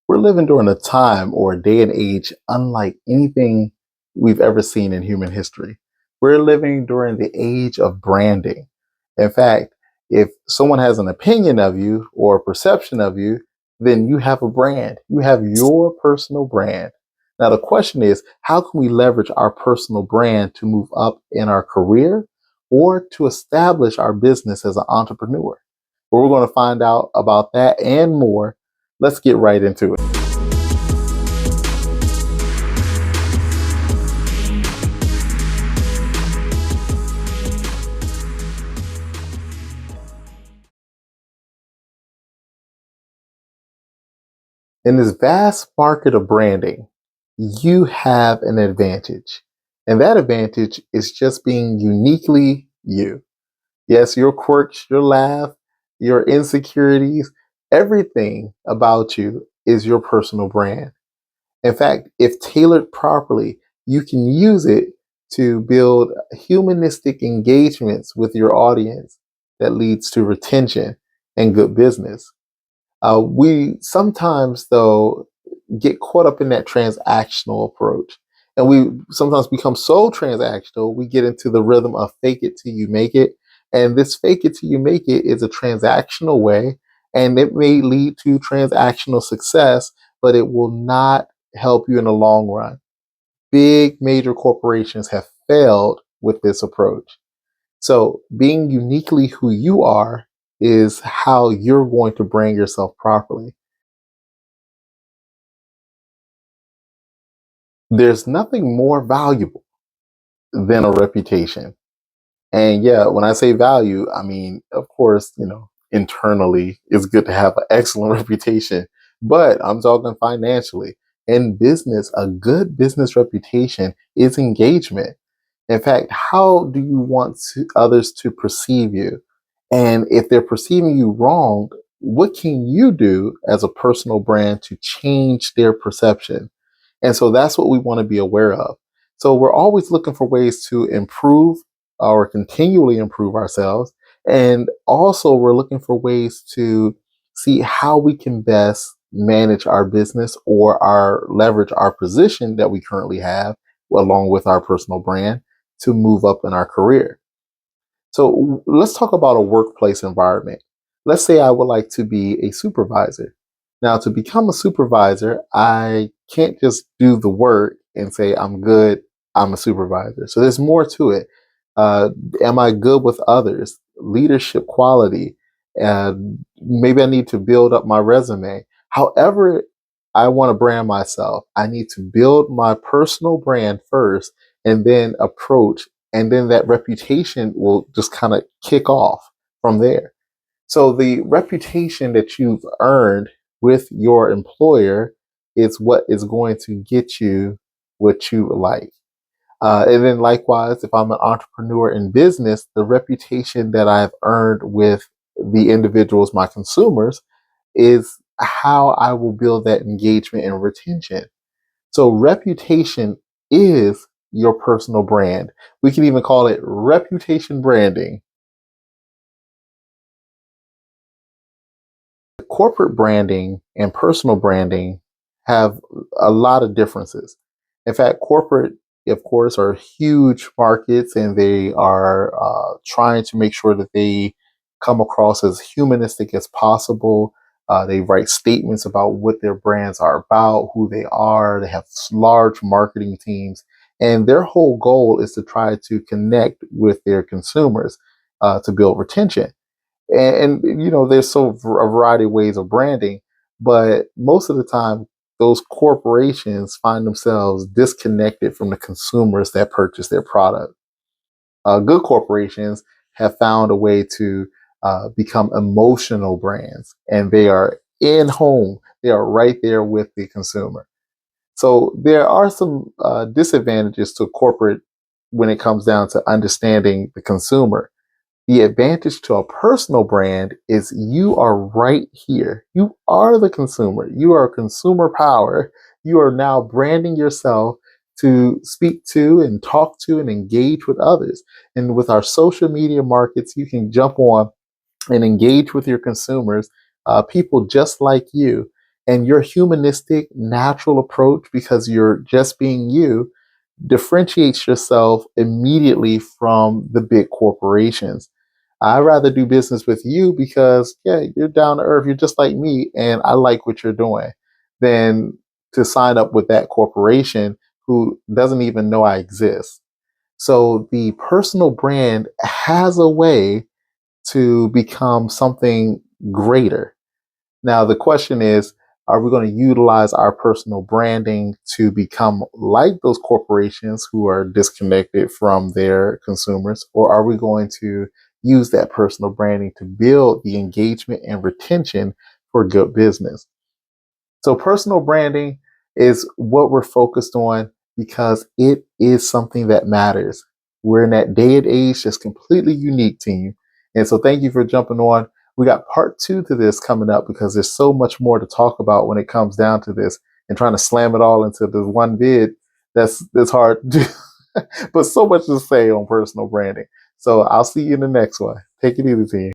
We're living during a time or a day and age unlike anything we've ever seen in human history. We're living during the age of branding. In fact, if someone has an opinion of you or a perception of you, then you have a brand. You have your personal brand. Now, the question is, how can we leverage our personal brand to move up in our career or to establish our business as an entrepreneur? Well, we're going to find out about that and more. Let's get right into it. In this vast market of branding, you have an advantage. And that advantage is just being uniquely you. Yes, your quirks, your laugh, your insecurities, everything about you is your personal brand. In fact, if tailored properly, you can use it to build humanistic engagements with your audience that leads to retention and good business. We sometimes, though, get caught up in that transactional approach. And we sometimes become so transactional, we get into the rhythm of fake it till you make it. And this fake it till you make it is a transactional way, and it may lead to transactional success, but it will not help you in the long run. Big major corporations have failed with this approach. So, being uniquely who you are is how you're going to brand yourself properly. There's nothing more valuable than a reputation. And yeah, when I say value, I mean, of course, internally, it's good to have an excellent reputation, but I'm talking financially. In business, a good business reputation is engagement. In fact, how do you want others to perceive you? And if they're perceiving you wrong, what can you do as a personal brand to change their perception? And so that's what we want to be aware of. So we're always looking for ways to improve or continually improve ourselves. And also, we're looking for ways to see how we can best manage our business or our leverage our position that we currently have along with our personal brand to move up in our career. So let's talk about a workplace environment. Let's say I would like to be a supervisor. Now, to become a supervisor, I can't just do the work and say, I'm good, I'm a supervisor. So there's more to it. Am I good with others? Leadership quality. Maybe I need to build up my resume. However, I want to brand myself, I need to build my personal brand first and then approach, and then that reputation will just kind of kick off from there. So the reputation that you've earned with your employer is what is going to get you what you like. And then likewise, if I'm an entrepreneur in business, the reputation that I've earned with the individuals, my consumers, is how I will build that engagement and retention. So reputation is your personal brand. We can even call it reputation branding. Corporate branding and personal branding have a lot of differences. In fact, corporate, of course, are huge markets and they are trying to make sure that they come across as humanistic as possible. They write statements about what their brands are about, who they are. They have large marketing teams, and their whole goal is to try to connect with their consumers to build retention. And there's a variety of ways of branding, but most of the time those corporations find themselves disconnected from the consumers that purchase their product. Good corporations have found a way to become emotional brands, and they are in home, they are right there with the consumer. So there are some disadvantages to corporate when it comes down to understanding the consumer. The advantage to a personal brand is you are right here. You are the consumer. You are consumer power. You are now branding yourself to speak to and talk to and engage with others. And with our social media markets, you can jump on and engage with your consumers, people just like you. And your humanistic, natural approach, because you're just being you, differentiates yourself immediately from the big corporations. I'd rather do business with you because, yeah, you're down to earth. You're just like me, and I like what you're doing, than to sign up with that corporation who doesn't even know I exist. So the personal brand has a way to become something greater. Now, the question is, are we going to utilize our personal branding to become like those corporations who are disconnected from their consumers? Or are we going to use that personal branding to build the engagement and retention for good business? So personal branding is what we're focused on because it is something that matters. We're in that day and age that's completely unique, team. And so thank you for jumping on. We got part 2 to this coming up because there's so much more to talk about when it comes down to this, and trying to slam it all into this one vid. That's hard to do. But so much to say on personal branding. So I'll see you in the next one. Take it easy, team.